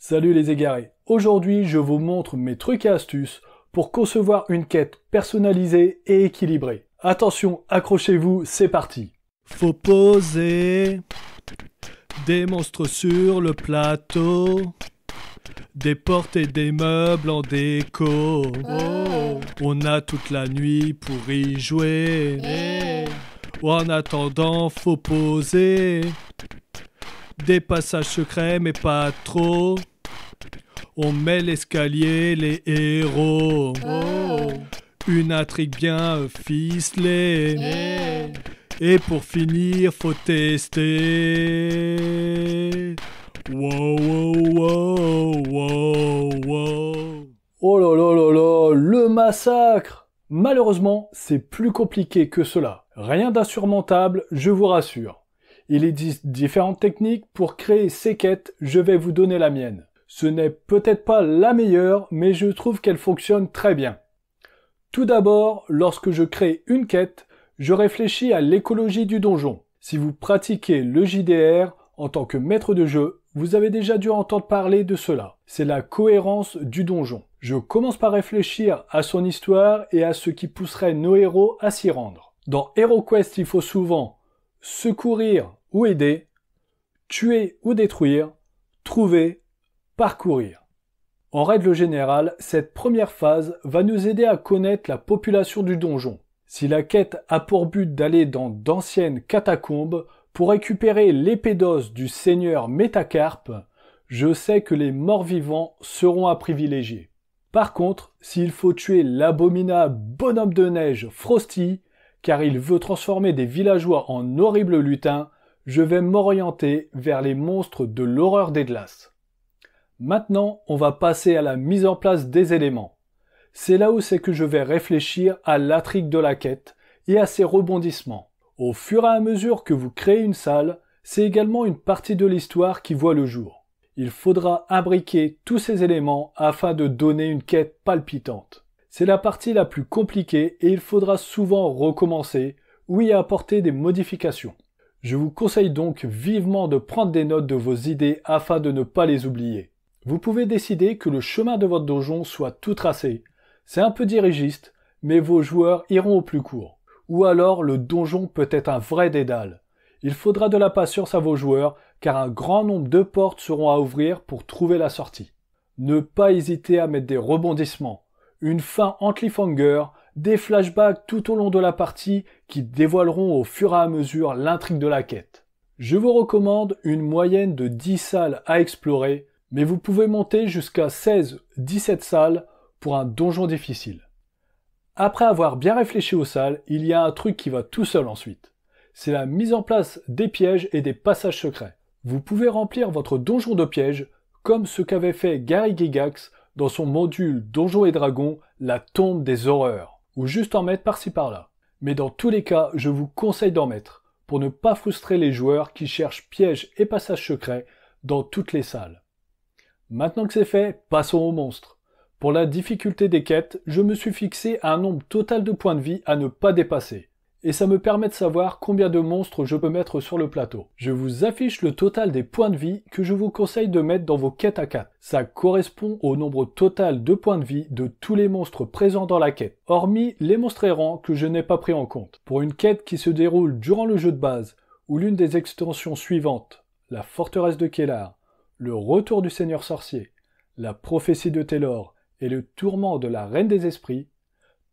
Salut les égarés, aujourd'hui je vous montre mes trucs et astuces pour concevoir une quête personnalisée et équilibrée. Attention, accrochez-vous, c'est parti. Faut poser des monstres sur le plateau, des portes et des meubles en déco. Oh, on a toute la nuit pour y jouer. En attendant, faut poser des passages secrets mais pas trop. On met l'escalier, les héros. Oh, une intrigue bien ficelée. Et pour finir, faut tester. Wow, wow, wow, wow, wow. Oh là là là là, le massacre! Malheureusement, c'est plus compliqué que cela. Rien d'insurmontable, je vous rassure. Il existe différentes techniques pour créer ces quêtes, je vais vous donner la mienne. Ce n'est peut-être pas la meilleure, mais je trouve qu'elle fonctionne très bien. Tout d'abord, lorsque je crée une quête, je réfléchis à l'écologie du donjon. Si vous pratiquez le JDR en tant que maître de jeu, vous avez déjà dû entendre parler de cela. C'est la cohérence du donjon. Je commence par réfléchir à son histoire et à ce qui pousserait nos héros à s'y rendre. Dans HeroQuest, il faut souvent secourir ou aider, tuer ou détruire, trouver, parcourir. En règle générale, cette première phase va nous aider à connaître la population du donjon. Si la quête a pour but d'aller dans d'anciennes catacombes pour récupérer l'épée d'os du seigneur Métacarpe, je sais que les morts-vivants seront à privilégier. Par contre, s'il faut tuer l'abominable bonhomme de neige Frosty, car il veut transformer des villageois en horribles lutins, je vais m'orienter vers les monstres de l'horreur des glaces. Maintenant, on va passer à la mise en place des éléments. C'est là où c'est que je vais réfléchir à l'intrigue de la quête et à ses rebondissements. Au fur et à mesure que vous créez une salle, c'est également une partie de l'histoire qui voit le jour. Il faudra imbriquer tous ces éléments afin de donner une quête palpitante. C'est la partie la plus compliquée et il faudra souvent recommencer ou y apporter des modifications. Je vous conseille donc vivement de prendre des notes de vos idées afin de ne pas les oublier. Vous pouvez décider que le chemin de votre donjon soit tout tracé. C'est un peu dirigiste, mais vos joueurs iront au plus court. Ou alors le donjon peut être un vrai dédale. Il faudra de la patience à vos joueurs, car un grand nombre de portes seront à ouvrir pour trouver la sortie. Ne pas hésiter à mettre des rebondissements, une fin en cliffhanger, des flashbacks tout au long de la partie qui dévoileront au fur et à mesure l'intrigue de la quête. Je vous recommande une moyenne de 10 salles à explorer, mais vous pouvez monter jusqu'à 16-17 salles pour un donjon difficile. Après avoir bien réfléchi aux salles, il y a un truc qui va tout seul ensuite. C'est la mise en place des pièges et des passages secrets. Vous pouvez remplir votre donjon de pièges, comme ce qu'avait fait Gary Gygax dans son module Donjons et Dragons, la tombe des horreurs, ou juste en mettre par-ci par-là. Mais dans tous les cas, je vous conseille d'en mettre, pour ne pas frustrer les joueurs qui cherchent pièges et passages secrets dans toutes les salles. Maintenant que c'est fait, passons aux monstres. Pour la difficulté des quêtes, je me suis fixé un nombre total de points de vie à ne pas dépasser. Et ça me permet de savoir combien de monstres je peux mettre sur le plateau. Je vous affiche le total des points de vie que je vous conseille de mettre dans vos quêtes à 4. Ça correspond au nombre total de points de vie de tous les monstres présents dans la quête, hormis les monstres errants que je n'ai pas pris en compte. Pour une quête qui se déroule durant le jeu de base, ou l'une des extensions suivantes, la forteresse de Kellar, le retour du Seigneur Sorcier, la prophétie de Taylor et le tourment de la Reine des Esprits,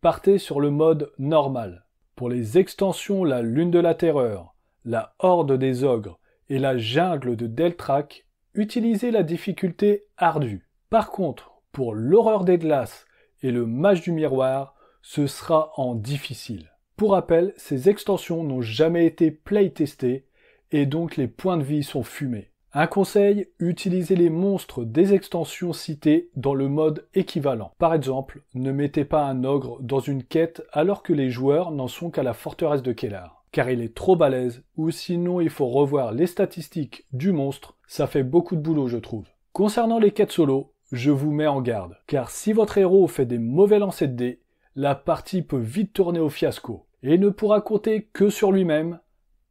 partez sur le mode normal. Pour les extensions la Lune de la Terreur, la Horde des Ogres et la Jungle de Deltrac, utilisez la difficulté ardue. Par contre, pour l'Horreur des Glaces et le Mage du Miroir, ce sera en difficile. Pour rappel, ces extensions n'ont jamais été playtestées et donc les points de vie sont fumés. Un conseil, utilisez les monstres des extensions citées dans le mode équivalent. Par exemple, ne mettez pas un ogre dans une quête alors que les joueurs n'en sont qu'à la forteresse de Kellar, car il est trop balèze, ou sinon il faut revoir les statistiques du monstre, ça fait beaucoup de boulot je trouve. Concernant les quêtes solo, je vous mets en garde, car si votre héros fait des mauvais lancers de dés, la partie peut vite tourner au fiasco, et il ne pourra compter que sur lui-même.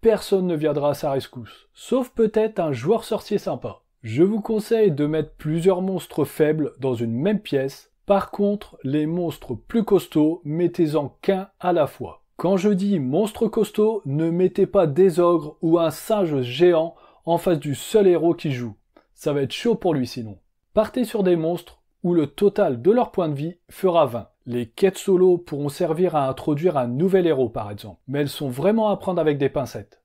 Personne ne viendra à sa rescousse, sauf peut-être un joueur sorcier sympa. Je vous conseille de mettre plusieurs monstres faibles dans une même pièce. Par contre, les monstres plus costauds, mettez-en qu'un à la fois. Quand je dis monstre costaud, ne mettez pas des ogres ou un singe géant en face du seul héros qui joue. Ça va être chaud pour lui sinon. Partez sur des monstres où le total de leur point de vie fera 20. Les quêtes solo pourront servir à introduire un nouvel héros par exemple, mais elles sont vraiment à prendre avec des pincettes.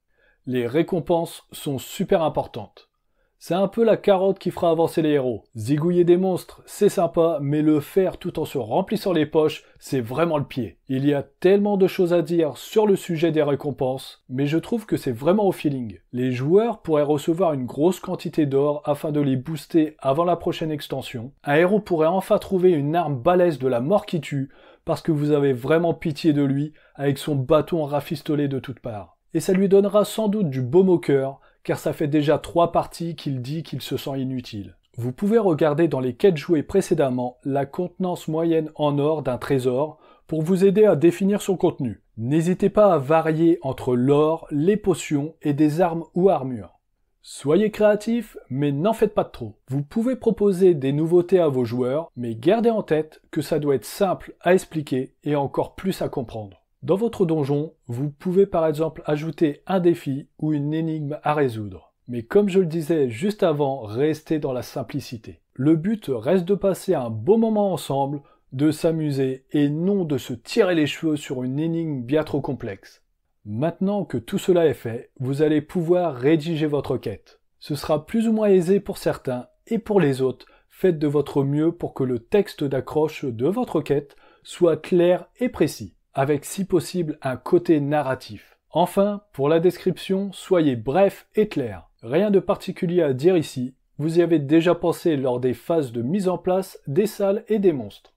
Les récompenses sont super importantes. C'est un peu la carotte qui fera avancer les héros. Zigouiller des monstres, c'est sympa, mais le faire tout en se remplissant les poches, c'est vraiment le pied. Il y a tellement de choses à dire sur le sujet des récompenses, mais je trouve que c'est vraiment au feeling. Les joueurs pourraient recevoir une grosse quantité d'or afin de les booster avant la prochaine extension. Un héros pourrait enfin trouver une arme balèze de la mort qui tue, parce que vous avez vraiment pitié de lui avec son bâton rafistolé de toutes parts. Et ça lui donnera sans doute du baume au cœur, car ça fait déjà 3 parties qu'il dit qu'il se sent inutile. Vous pouvez regarder dans les quêtes jouées précédemment la contenance moyenne en or d'un trésor pour vous aider à définir son contenu. N'hésitez pas à varier entre l'or, les potions et des armes ou armures. Soyez créatifs, mais n'en faites pas de trop. Vous pouvez proposer des nouveautés à vos joueurs, mais gardez en tête que ça doit être simple à expliquer et encore plus à comprendre. Dans votre donjon, vous pouvez par exemple ajouter un défi ou une énigme à résoudre. Mais comme je le disais juste avant, restez dans la simplicité. Le but reste de passer un bon moment ensemble, de s'amuser et non de se tirer les cheveux sur une énigme bien trop complexe. Maintenant que tout cela est fait, vous allez pouvoir rédiger votre quête. Ce sera plus ou moins aisé pour certains et pour les autres, faites de votre mieux pour que le texte d'accroche de votre quête soit clair et précis, avec si possible un côté narratif. Enfin, pour la description, soyez bref et clair. Rien de particulier à dire ici, vous y avez déjà pensé lors des phases de mise en place des salles et des monstres.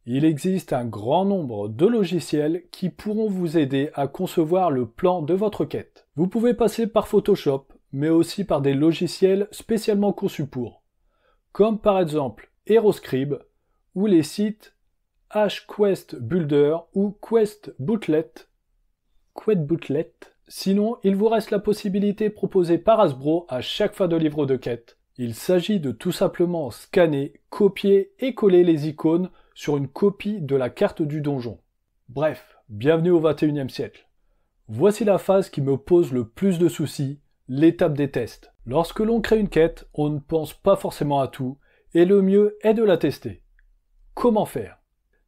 Il existe un grand nombre de logiciels qui pourront vous aider à concevoir le plan de votre quête. Vous pouvez passer par Photoshop, mais aussi par des logiciels spécialement conçus pour, comme par exemple HeroScribe ou les sites HQuest Builder ou Quest Bootlet. Sinon, il vous reste la possibilité proposée par Hasbro à chaque fin de livre de quête. Il s'agit de tout simplement scanner, copier et coller les icônes sur une copie de la carte du donjon. Bref, bienvenue au XXIe siècle. Voici la phase qui me pose le plus de soucis, l'étape des tests. Lorsque l'on crée une quête, on ne pense pas forcément à tout, et le mieux est de la tester. Comment faire ?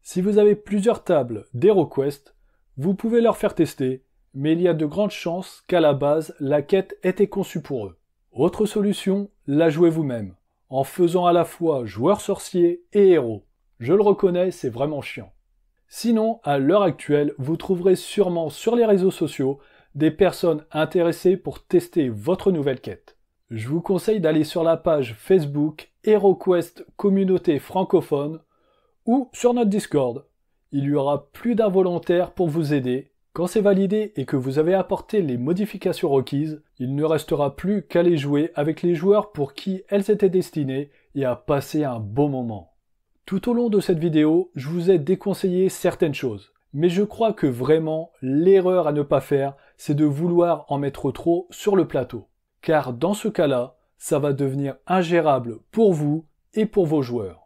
Si vous avez plusieurs tables d'HeroQuest, vous pouvez leur faire tester, mais il y a de grandes chances qu'à la base, la quête ait été conçue pour eux. Autre solution, la jouez vous-même, en faisant à la fois joueur sorcier et héros. Je le reconnais, c'est vraiment chiant. Sinon, à l'heure actuelle, vous trouverez sûrement sur les réseaux sociaux des personnes intéressées pour tester votre nouvelle quête. Je vous conseille d'aller sur la page Facebook HeroQuest Communauté francophone ou sur notre Discord. Il y aura plus d'un volontaire pour vous aider. Quand c'est validé et que vous avez apporté les modifications requises, il ne restera plus qu'à les jouer avec les joueurs pour qui elles étaient destinées et à passer un bon moment. Tout au long de cette vidéo, je vous ai déconseillé certaines choses. Mais je crois que vraiment, l'erreur à ne pas faire, c'est de vouloir en mettre trop sur le plateau. Car dans ce cas-là, ça va devenir ingérable pour vous et pour vos joueurs.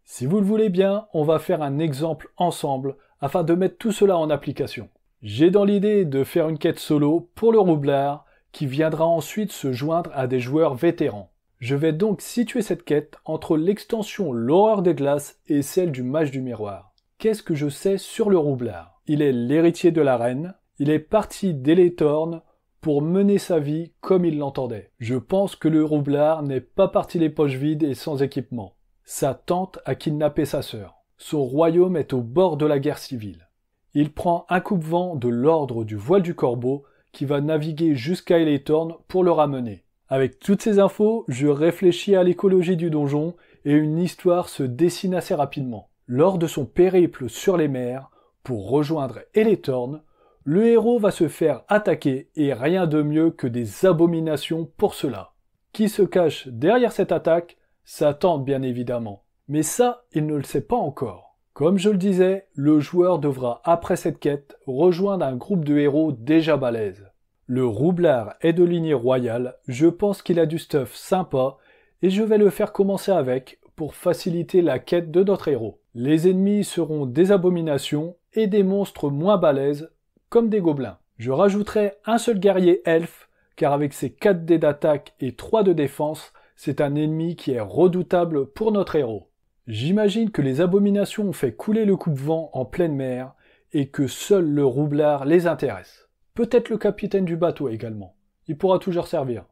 Si vous le voulez bien, on va faire un exemple ensemble afin de mettre tout cela en application. J'ai dans l'idée de faire une quête solo pour le roublard qui viendra ensuite se joindre à des joueurs vétérans. Je vais donc situer cette quête entre l'extension L'Horreur des Glaces et celle du Mage du Miroir. Qu'est-ce que je sais sur le roublard ? Il est l'héritier de la reine, il est parti d'Eletorn pour mener sa vie comme il l'entendait. Je pense que le roublard n'est pas parti les poches vides et sans équipement. Sa tante a kidnappé sa sœur. Son royaume est au bord de la guerre civile. Il prend un coupe-vent de l'ordre du Voile du Corbeau qui va naviguer jusqu'à Eletorn pour le ramener. Avec toutes ces infos, je réfléchis à l'écologie du donjon et une histoire se dessine assez rapidement. Lors de son périple sur les mers, pour rejoindre Eletorn, le héros va se faire attaquer et rien de mieux que des abominations pour cela. Qui se cache derrière cette attaque ? Sa tante bien évidemment. Mais ça, il ne le sait pas encore. Comme je le disais, le joueur devra après cette quête rejoindre un groupe de héros déjà balèzes. Le roublard est de lignée royale, je pense qu'il a du stuff sympa et je vais le faire commencer avec pour faciliter la quête de notre héros. Les ennemis seront des abominations et des monstres moins balèzes comme des gobelins. Je rajouterai un seul guerrier elfe car avec ses 4 dés d'attaque et 3 de défense, c'est un ennemi qui est redoutable pour notre héros. J'imagine que les abominations ont fait couler le coupe-vent en pleine mer et que seul le roublard les intéresse. Peut-être le capitaine du bateau également. Il pourra toujours servir.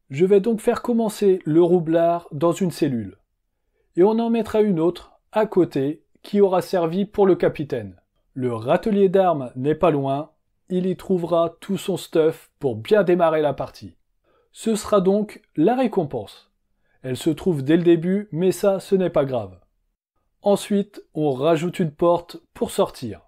Je vais donc faire commencer le roublard dans une cellule. Et on en mettra une autre à côté qui aura servi pour le capitaine. Le râtelier d'armes n'est pas loin. Il y trouvera tout son stuff pour bien démarrer la partie. Ce sera donc la récompense. Elle se trouve dès le début, mais ça, ce n'est pas grave. Ensuite, on rajoute une porte pour sortir.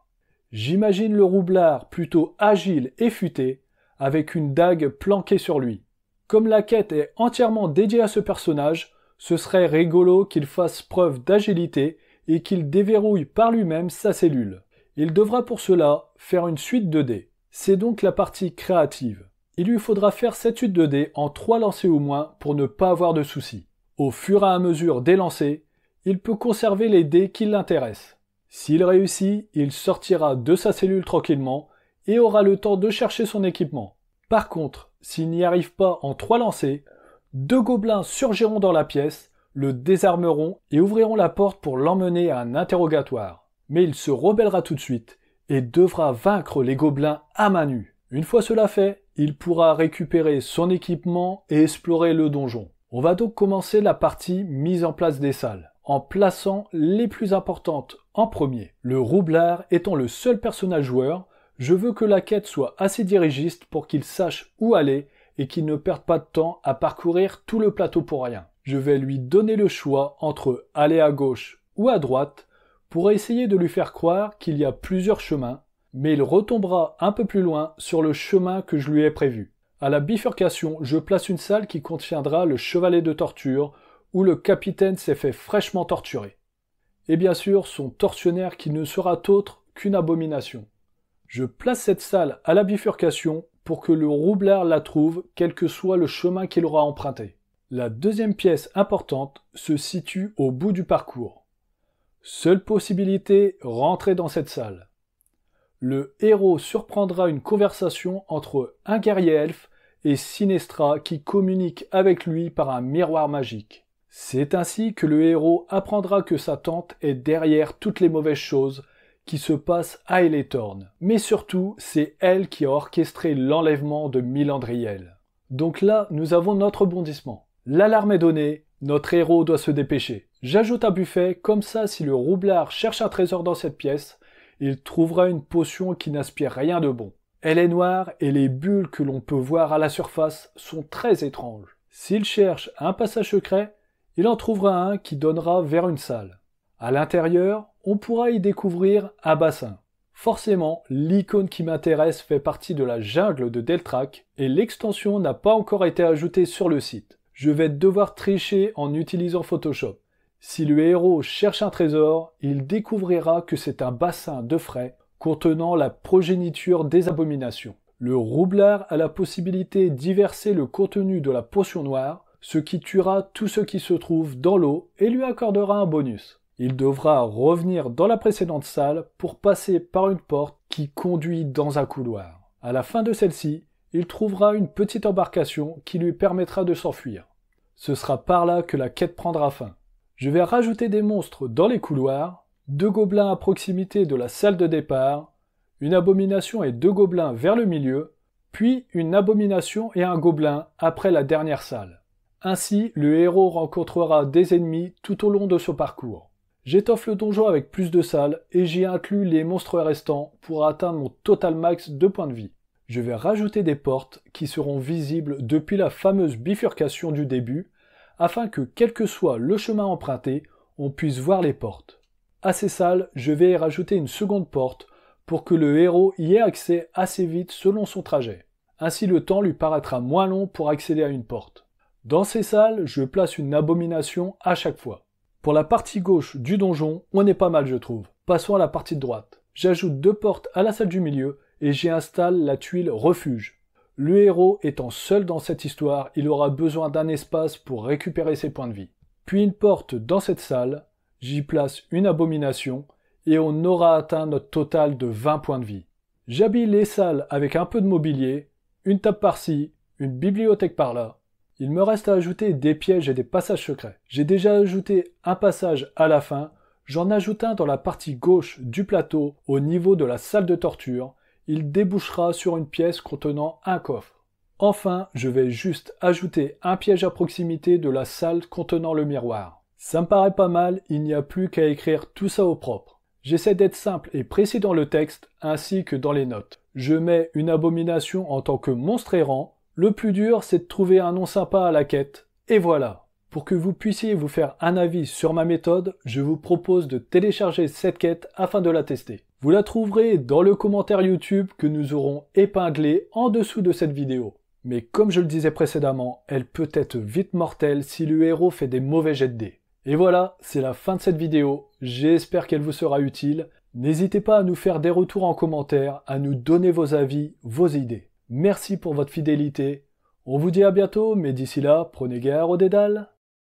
J'imagine le roublard plutôt agile et futé, avec une dague planquée sur lui. Comme la quête est entièrement dédiée à ce personnage, ce serait rigolo qu'il fasse preuve d'agilité et qu'il déverrouille par lui-même sa cellule. Il devra pour cela faire une suite de dés. C'est donc la partie créative. Il lui faudra faire cette suite de dés en 3 lancers au moins pour ne pas avoir de soucis. Au fur et à mesure des lancers, il peut conserver les dés qui l'intéressent. S'il réussit, il sortira de sa cellule tranquillement et aura le temps de chercher son équipement. Par contre, s'il n'y arrive pas en 3 lancers, 2 gobelins surgiront dans la pièce, le désarmeront et ouvriront la porte pour l'emmener à un interrogatoire. Mais il se rebellera tout de suite et devra vaincre les gobelins à main nue. Une fois cela fait, il pourra récupérer son équipement et explorer le donjon. On va donc commencer la partie mise en place des salles, en plaçant les plus importantes en premier. Le roublard étant le seul personnage joueur, je veux que la quête soit assez dirigiste pour qu'il sache où aller et qu'il ne perde pas de temps à parcourir tout le plateau pour rien. Je vais lui donner le choix entre aller à gauche ou à droite pour essayer de lui faire croire qu'il y a plusieurs chemins, mais il retombera un peu plus loin sur le chemin que je lui ai prévu. À la bifurcation, je place une salle qui contiendra le chevalet de torture où le capitaine s'est fait fraîchement torturer. Et bien sûr, son tortionnaire qui ne sera autre qu'une abomination. Je place cette salle à la bifurcation pour que le roublard la trouve quel que soit le chemin qu'il aura emprunté. La deuxième pièce importante se situe au bout du parcours. Seule possibilité, rentrer dans cette salle. Le héros surprendra une conversation entre un guerrier elfe et Sinestra qui communique avec lui par un miroir magique. C'est ainsi que le héros apprendra que sa tante est derrière toutes les mauvaises choses qui se passent à Elethorn. Mais surtout, c'est elle qui a orchestré l'enlèvement de Milandriel. Donc là, nous avons notre bondissement. L'alarme est donnée, notre héros doit se dépêcher. J'ajoute un buffet, comme ça si le roublard cherche un trésor dans cette pièce, il trouvera une potion qui n'aspire rien de bon. Elle est noire et les bulles que l'on peut voir à la surface sont très étranges. S'il cherche un passage secret, il en trouvera un qui donnera vers une salle. À l'intérieur, on pourra y découvrir un bassin. Forcément, l'icône qui m'intéresse fait partie de la jungle de Deltrac et l'extension n'a pas encore été ajoutée sur le site. Je vais devoir tricher en utilisant Photoshop. Si le héros cherche un trésor, il découvrira que c'est un bassin de frais contenant la progéniture des abominations. Le roublard a la possibilité d'inverser le contenu de la potion noire, ce qui tuera tout ce qui se trouve dans l'eau et lui accordera un bonus. Il devra revenir dans la précédente salle pour passer par une porte qui conduit dans un couloir. À la fin de celle-ci, il trouvera une petite embarcation qui lui permettra de s'enfuir. Ce sera par là que la quête prendra fin. Je vais rajouter des monstres dans les couloirs, 2 gobelins à proximité de la salle de départ, une abomination et 2 gobelins vers le milieu, puis une abomination et un gobelin après la dernière salle. Ainsi, le héros rencontrera des ennemis tout au long de son parcours. J'étoffe le donjon avec plus de salles et j'y inclus les monstres restants pour atteindre mon total max de points de vie. Je vais rajouter des portes qui seront visibles depuis la fameuse bifurcation du début, afin que quel que soit le chemin emprunté, on puisse voir les portes. À ces salles, je vais y rajouter une seconde porte pour que le héros y ait accès assez vite selon son trajet. Ainsi le temps lui paraîtra moins long pour accéder à une porte. Dans ces salles, je place une abomination à chaque fois. Pour la partie gauche du donjon, on est pas mal je trouve. Passons à la partie de droite. J'ajoute 2 portes à la salle du milieu et j'y installe la tuile refuge. Le héros étant seul dans cette histoire, il aura besoin d'un espace pour récupérer ses points de vie. Puis une porte dans cette salle, j'y place une abomination, et on aura atteint notre total de 20 points de vie. J'habille les salles avec un peu de mobilier, une table par-ci, une bibliothèque par-là. Il me reste à ajouter des pièges et des passages secrets. J'ai déjà ajouté un passage à la fin, j'en ajoute un dans la partie gauche du plateau au niveau de la salle de torture. Il débouchera sur une pièce contenant un coffre. Enfin, je vais juste ajouter un piège à proximité de la salle contenant le miroir. Ça me paraît pas mal, il n'y a plus qu'à écrire tout ça au propre. J'essaie d'être simple et précis dans le texte, ainsi que dans les notes. Je mets une abomination en tant que monstre errant. Le plus dur, c'est de trouver un nom sympa à la quête. Et voilà. Pour que vous puissiez vous faire un avis sur ma méthode, je vous propose de télécharger cette quête afin de la tester. Vous la trouverez dans le commentaire YouTube que nous aurons épinglé en dessous de cette vidéo. Mais comme je le disais précédemment, elle peut être vite mortelle si le héros fait des mauvais jets de dés. Et voilà, c'est la fin de cette vidéo. J'espère qu'elle vous sera utile. N'hésitez pas à nous faire des retours en commentaire, à nous donner vos avis, vos idées. Merci pour votre fidélité. On vous dit à bientôt, mais d'ici là, prenez garde aux dédales.